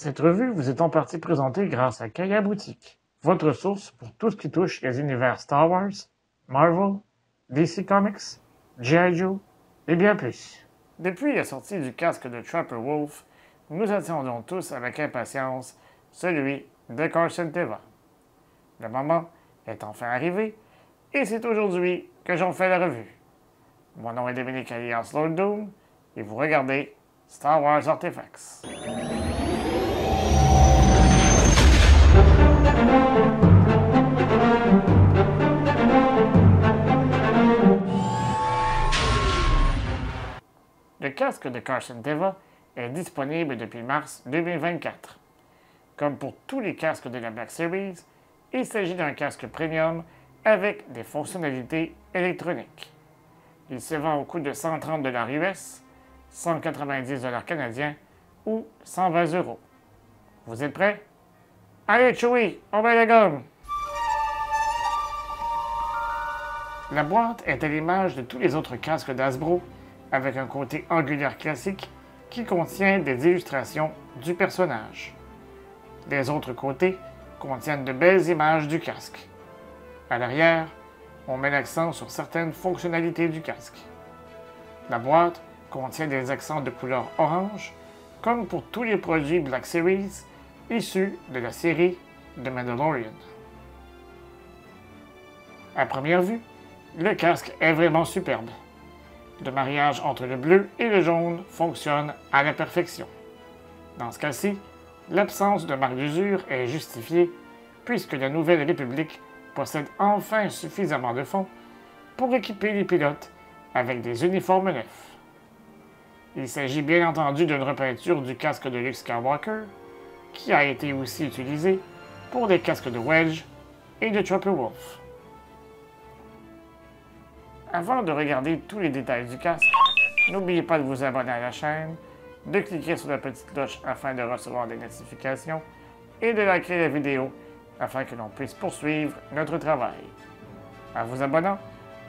Cette revue vous est en partie présentée grâce à Kaya Boutique, votre source pour tout ce qui touche les univers Star Wars, Marvel, DC Comics, G.I. Joe et bien plus. Depuis la sortie du casque de Trapper Wolf, nous attendions tous avec impatience celui de Carson Teva. Le moment est enfin arrivé et c'est aujourd'hui que j'en fais la revue. Mon nom est Dominique alias Lord Doom et vous regardez Star Wars Artifacts. Le casque de Carson Teva est disponible depuis mars 2024. Comme pour tous les casques de la Black Series, il s'agit d'un casque premium avec des fonctionnalités électroniques. Il se vend au coût de 130 $ US, 190 $ canadiens ou 120 €. Vous êtes prêts? Allez, Chewie, on met la gomme! La boîte est à l'image de tous les autres casques d'Hasbro, avec un côté angulaire classique qui contient des illustrations du personnage. Les autres côtés contiennent de belles images du casque. À l'arrière, on met l'accent sur certaines fonctionnalités du casque. La boîte contient des accents de couleur orange, comme pour tous les produits Black Series issus de la série The Mandalorian. À première vue, le casque est vraiment superbe. Le mariage entre le bleu et le jaune fonctionne à la perfection. Dans ce cas-ci, l'absence de marque d'usure est justifiée puisque la Nouvelle République possède enfin suffisamment de fonds pour équiper les pilotes avec des uniformes neufs. Il s'agit bien entendu d'une repeinture du casque de Luke Skywalker, qui a été aussi utilisé pour des casques de Wedge et de Trapper Wolf. Avant de regarder tous les détails du casque, n'oubliez pas de vous abonner à la chaîne, de cliquer sur la petite cloche afin de recevoir des notifications et de liker la vidéo afin que l'on puisse poursuivre notre travail. En vous abonnant,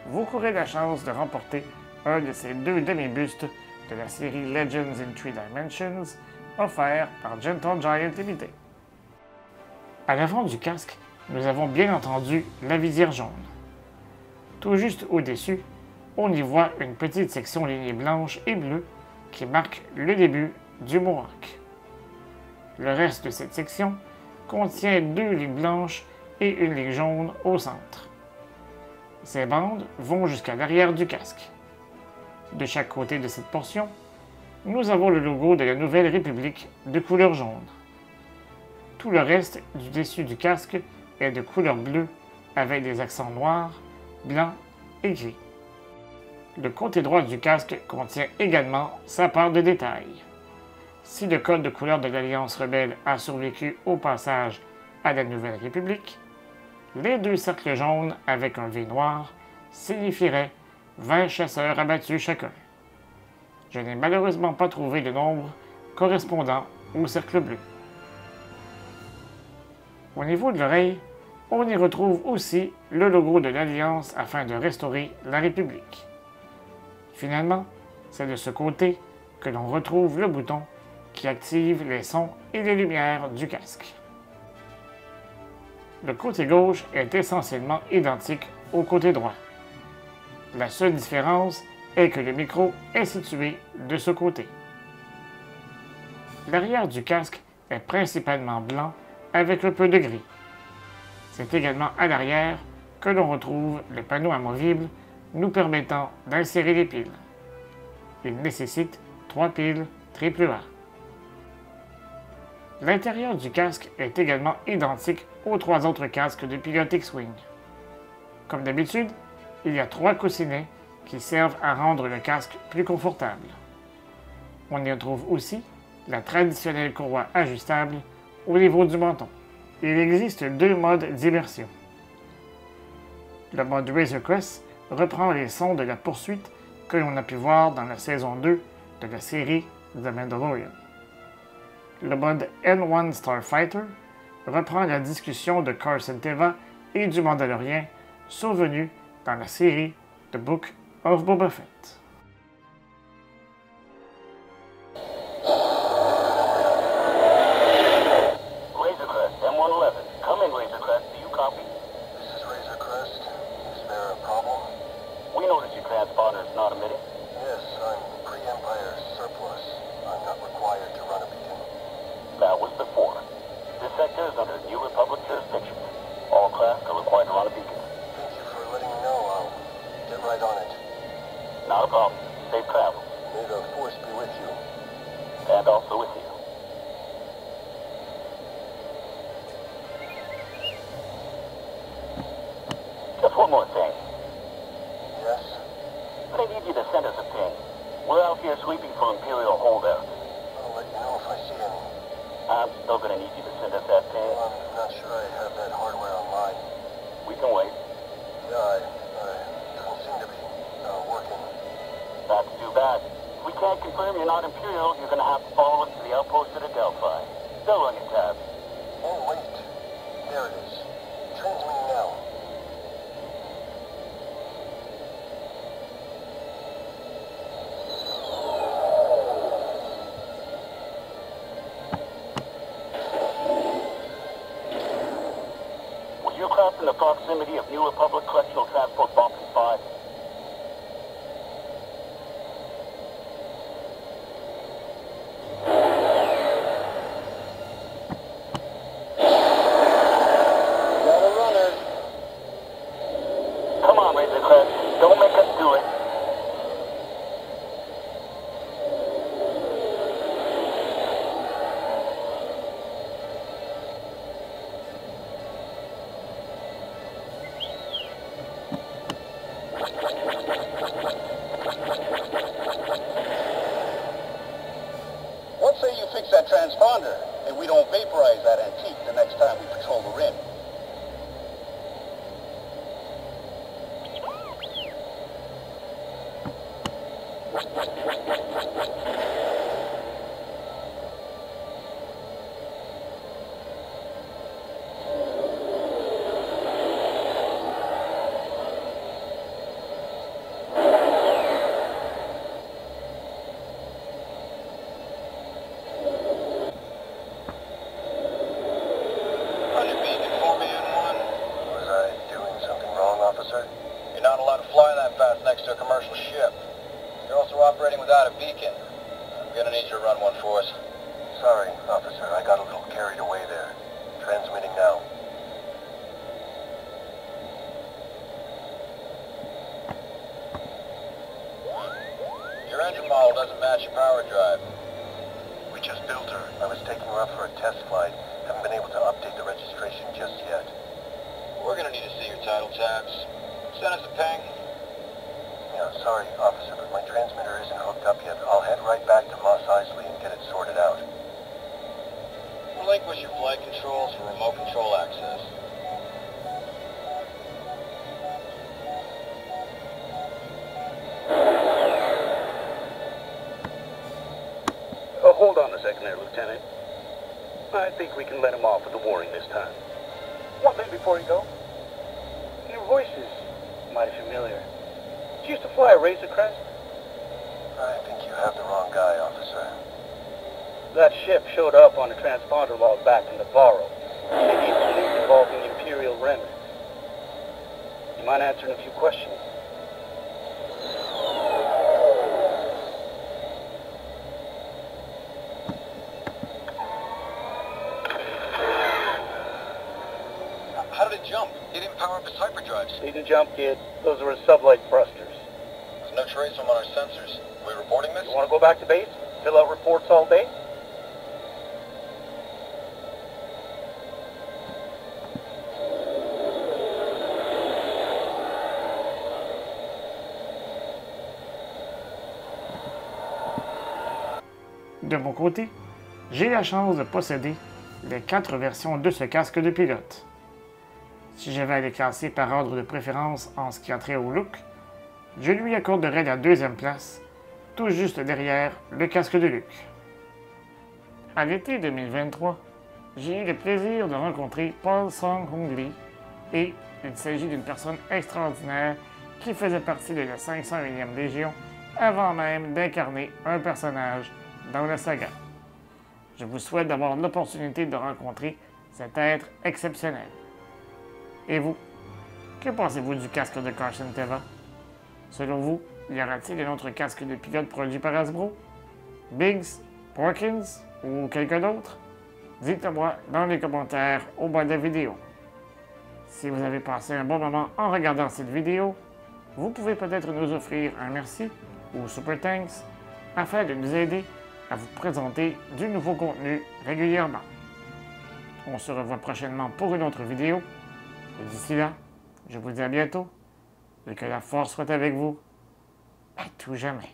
vous courez la chance de remporter un de ces 2 demi-bustes de la série Legends in 3 Dimensions offert par Gentle Giant Limited. À l'avant du casque, nous avons bien entendu la visière jaune. Tout juste au-dessus, on y voit une petite section lignée blanche et bleue qui marque le début du Mohawk. Le reste de cette section contient 2 lignes blanches et une ligne jaune au centre. Ces bandes vont jusqu'à l'arrière du casque. De chaque côté de cette portion, nous avons le logo de la Nouvelle République de couleur jaune. Tout le reste du dessus du casque est de couleur bleue avec des accents noirs, blanc et gris. Le côté droit du casque contient également sa part de détails. Si le code de couleur de l'Alliance rebelle a survécu au passage à la Nouvelle République, les 2 cercles jaunes avec un V noir signifieraient 20 chasseurs abattus chacun. Je n'ai malheureusement pas trouvé de nombre correspondant au cercle bleu. Au niveau de l'oreille, on y retrouve aussi le logo de l'Alliance afin de restaurer la République. Finalement, c'est de ce côté que l'on retrouve le bouton qui active les sons et les lumières du casque. Le côté gauche est essentiellement identique au côté droit. La seule différence est que le micro est situé de ce côté. L'arrière du casque est principalement blanc avec un peu de gris. C'est également à l'arrière que l'on retrouve le panneau amovible nous permettant d'insérer les piles. Il nécessite 3 piles AAA. L'intérieur du casque est également identique aux 3 autres casques de pilote X-Wing. Comme d'habitude, il y a 3 coussinets qui servent à rendre le casque plus confortable. On y retrouve aussi la traditionnelle courroie ajustable au niveau du menton. Il existe 2 modes d'immersion. Le mode Razor Crest reprend les sons de la poursuite que l'on a pu voir dans la saison 2 de la série The Mandalorian. Le mode N1 Starfighter reprend la discussion de Carson Teva et du Mandalorien survenue dans la série The Book of Boba Fett. tabs. Still gonna need you to send us that ping. Well, I'm not sure I have that hardware online. We can wait. Yeah, doesn't seem to be working. That's too bad. If we can't confirm you're not Imperial, you're gonna have to follow us to the outpost at Adelphi. Still on your tabs. Oh, wait. There it is. Transmitting now. Was your craft in the proximity of New Republic Correctional Transport Boxing 5? Got a runner. Come on, Razorcrest. Don't make us do it. What say you fix that transponder, and we don't vaporize that antique the next time we patrol the rim? Was I doing something wrong, officer? You're not allowed to fly that fast next to a commercial ship. You're also operating without a beacon. I'm gonna need you to run one for us. Sorry, officer. I got a little carried away there. Transmitting now. Your engine model doesn't match your power drive. We just built her. I was taking her up for a test flight. Haven't been able to update the registration just yet. We're gonna need to see your title tabs. Send us a ping. Yeah, sorry, officer, but my transmitter isn't hooked up yet. I'll head right back to Mos Eisley and get it sorted out. Relinquish your flight controls for remote control access. Hold on a second there, Lieutenant. I think we can let him off with the warning this time. One thing before you go. Your voice is mighty familiar. Did you used to fly a Razor Crest? I think you have the wrong guy, officer. That ship showed up on a transponder log back in Navarro. Maybe it's a leak involving Imperial remnants. You mind answering a few questions? How did it jump? He didn't power up his hyperdrives. Didn't jump, kid. Those were his sublight thrusters. There's no trace of them on our sensors. Are we reporting this? You want to go back to base? Fill out reports all day? De mon côté, j'ai la chance de posséder les 4 versions de ce casque de pilote. Si j'avais à les classer par ordre de préférence en ce qui a trait au look, je lui accorderais la 2e place, tout juste derrière le casque de Luke. À l'été 2023, j'ai eu le plaisir de rencontrer Paul Song-Hung Lee et il s'agit d'une personne extraordinaire qui faisait partie de la 501e Légion avant même d'incarner un personnage dans la saga. Je vous souhaite d'avoir l'opportunité de rencontrer cet être exceptionnel. Et vous, que pensez-vous du casque de Carson Teva? Selon vous, y aura-t-il un autre casque de pilote produit par Hasbro? Biggs, Porkins ou quelqu'un d'autre? Dites-le-moi dans les commentaires au bas de la vidéo. Si vous avez passé un bon moment en regardant cette vidéo, vous pouvez peut-être nous offrir un merci ou super thanks afin de nous aider à vous présenter du nouveau contenu régulièrement. On se revoit prochainement pour une autre vidéo. Et d'ici là, je vous dis à bientôt et que la force soit avec vous à tout jamais.